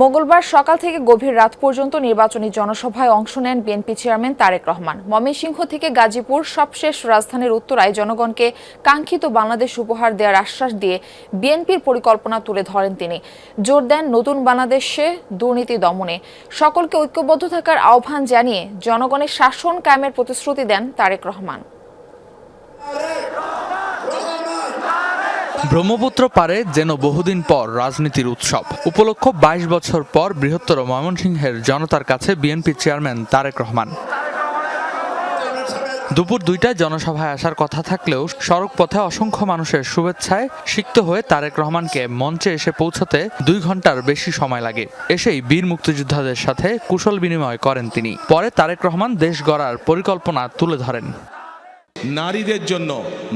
মঙ্গলবার সকাল থেকে গভীর রাত পর্যন্ত নির্বাচনী জনসভায় অংশ নেন বিএনপি চেয়ারম্যান তারেক রহমান। ময়মনসিংহ থেকে গাজীপুর সবশেষ রাজধানীর উত্তরায় জনগণকে কাঙ্ক্ষিত বাংলাদেশ উপহার দেওয়ার আশ্বাস দিয়ে বিএনপির পরিকল্পনা তুলে ধরেন তিনি। জোর দেন নতুন বাংলাদেশে দুর্নীতি দমনে সকলকে ঐক্যবদ্ধ থাকার আহ্বান জানিয়ে জনগণের শাসন কায়েমের প্রতিশ্রুতি দেন তারেক রহমান। ব্রহ্মপুত্র পারে যেন বহুদিন পর রাজনীতির উৎসব উপলক্ষ ২২ বছর পর বৃহত্তর ময়মনসিংহের জনতার কাছে বিএনপি চেয়ারম্যান তারেক রহমান। দুপুর ২টায় জনসভায় আসার কথা থাকলেও সড়ক পথে অসংখ্য মানুষের শুভেচ্ছায় সিক্ত হয়ে তারেক রহমানকে মঞ্চে এসে পৌঁছতে ২ ঘন্টার বেশি সময় লাগে। এসেই বীর মুক্তিযোদ্ধাদের সাথে কুশল বিনিময় করেন তিনি। পরে তারেক রহমান দেশ গড়ার পরিকল্পনা তুলে ধরেন। নারীদের জন্য,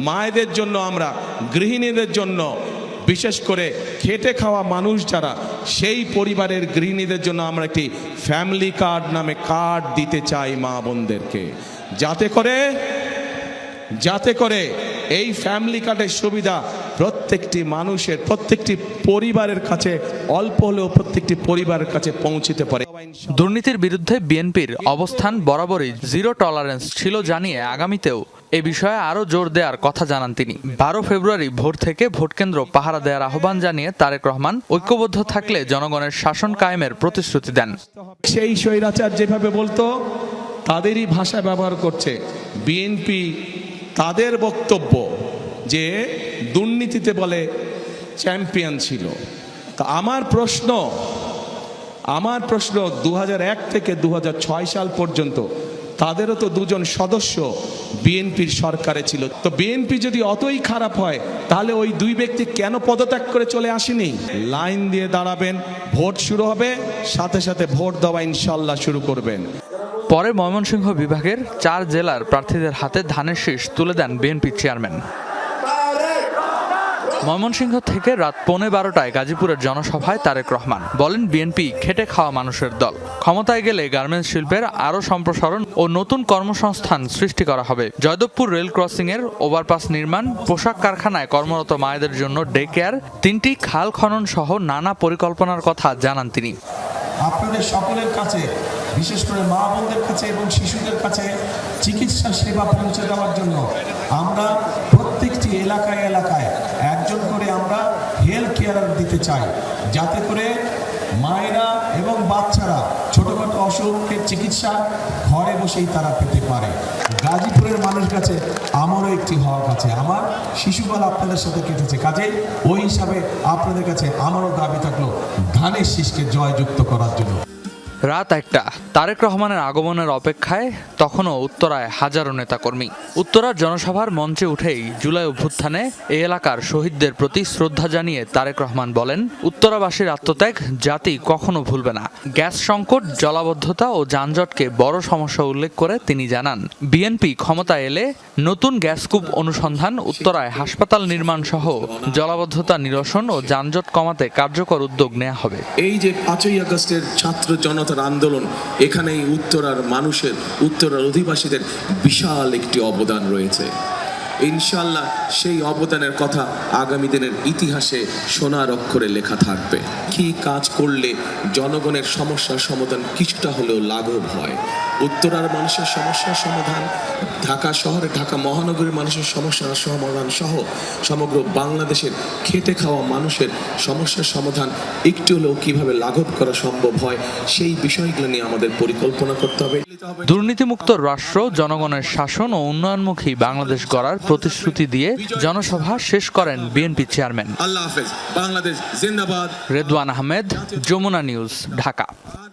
মায়েদের জন্য, আমরা গৃহিণীদের জন্য, বিশেষ করে খেটে খাওয়া মানুষ যারা, সেই পরিবারের গৃহিণীদের জন্য আমরা একটি ফ্যামিলি কার্ড নামে কার্ড দিতে চাই মা বোনদেরকে, যাতে করে এই ফ্যামিলি কার্ডের সুবিধা প্রত্যেকটি মানুষের, প্রত্যেকটি পরিবারের কাছে, অল্প হলেও প্রত্যেকটি পরিবারের কাছে পৌঁছতে পারে। দুর্নীতির বিরুদ্ধে বিএনপির অবস্থান বরাবরই জিরো টলারেন্স ছিল জানিয়ে আগামীতেও এ বিষয়ে আরও জোর দেওয়ার কথা জানান তিনি। ১২ ফেব্রুয়ারি ভোর থেকে ভোটকেন্দ্র পাহারা দেওয়ার আহ্বান জানিয়ে তারেক রহমান ঐক্যবদ্ধ থাকলে জনগণের শাসন কায়েমের প্রতিশ্রুতি দেন। সেই স্বৈরাচার যেভাবে বলতো তাদেরই ভাষা ব্যবহার করছে বিএনপি। তাদের বক্তব্য যে দুর্নীতিতে বলে চ্যাম্পিয়ন ছিল। তা আমার প্রশ্ন ২০০১ থেকে ২০০৬ সাল পর্যন্ত তাদেরও তো ২জন সদস্য বিএনপির সরকারে ছিল। তো বিএনপি যদি অতই খারাপ হয় তাহলে ওই ২ ব্যক্তি কেন পদত্যাগ করে চলে আসেনি? লাইন দিয়ে দাঁড়াবেন, ভোট শুরু হবে, সাথে সাথে ভোট দেওয়া ইনশাল্লাহ শুরু করবেন। পরে ময়মনসিংহ বিভাগের ৪ জেলার প্রার্থীদের হাতে ধানের শীষ তুলে দেন বিএনপি চেয়ারম্যান। ময়মনসিংহ থেকে রাত ১১:৩০টায় গাজীপুরের জনসভায় তারেক রহমান বলেন, বিএনপি খেটে খাওয়া মানুষের দল। ক্ষমতায় গেলে গার্মেন্টস শিল্পের আরও সম্প্রসারণ ও নতুন কর্মসংস্থান সৃষ্টি করা হবে। জয়দেবপুর রেল ক্রসিংয়ের ওভারপাস নির্মাণ, পোশাক কারখানায় কর্মরত মায়েদের জন্য ডে কেয়ার, ৩টি খাল খনন সহ নানা পরিকল্পনার কথা জানান তিনি। আপনাদের সকলের কাছে, বিশেষ করে মা বোনদের কাছে এবং শিশুদের কাছে চিকিৎসা সেবা পৌঁছে দেওয়ার জন্য আমরা প্রত্যেকটি এলাকায় একজন করে আমরা হেলথ কেয়ার দিতে চাই, যাতে করে মায়েরা এবং বাচ্চারা ছোটখাটো অসুখের চিকিৎসা ঘরে বসেই তারা পেতে পারে। গাজীপুরের মানুষের কাছে আমারও একটি হক আছে। আমার শিশুকাল আপনাদের সাথে কেটেছে, কাজে ওই হিসাবে আপনাদের কাছে আমারও দাবি থাকলো ধানের শীষকে জয়যুক্ত করার জন্য। রাত ১টা, তারেক রহমানের আগমনের অপেক্ষায় তখনও উত্তরায় হাজারো নেতাকর্মী। উত্তরার জনসভার মঞ্চে উঠেই জুলাই অভ্যুত্থানে এই এলাকার শহীদদের প্রতি শ্রদ্ধা জানিয়ে তারেক রহমান বলেন, উত্তরাবাসীর আত্মত্যাগ জাতি কখনো ভুলবে না। গ্যাস সংকট, জলাবদ্ধতা ও যানজটকে বড় সমস্যা উল্লেখ করে তিনি জানান, বিএনপি ক্ষমতায় এলে নতুন গ্যাসকূপ অনুসন্ধান, উত্তরায় হাসপাতাল নির্মাণ সহ জলাবদ্ধতা নিরসন ও যানজট কমাতে কার্যকর উদ্যোগ নেওয়া হবে। এই যে ৫ই আগস্টের ছাত্র জনতার আন্দোলন, এখানেই উত্তরার মানুষের, উত্তরার অধিবাসীদের বিশাল একটি অবদান রয়েছে। ইনশাল্লাহ সেই অবদানের কথা আগামী দিনের ইতিহাসে সোনার অক্ষরে লেখা থাকবে। কি কাজ করলে জনগণের সমস্যার সমাধান কিছুটা হলেও লাঘব হয়। উত্তরার মানুষের সমস্যার সমাধান, ঢাকা শহরে, ঢাকা মহানগরীর মানুষের সমস্যার সমাধান সহ সমগ্র বাংলাদেশের খেটে খাওয়া মানুষের সমস্যার সমাধান একটু হলেও কিভাবে লাঘব করা সম্ভব হয়, সেই বিষয়গুলো নিয়ে আমাদের পরিকল্পনা করতে হবে। দুর্নীতিমুক্ত রাষ্ট্র, জনগণের শাসন ও উন্নয়নমুখী বাংলাদেশ গড়ার প্রতিশ্রুতি দিয়ে জনসভা শেষ করেন বিএনপি চেয়ারম্যান। আল্লাহ হাফেজ, বাংলাদেশ জিন্দাবাদ। রেদওয়ান আহমেদ, যমুনা নিউজ, ঢাকা।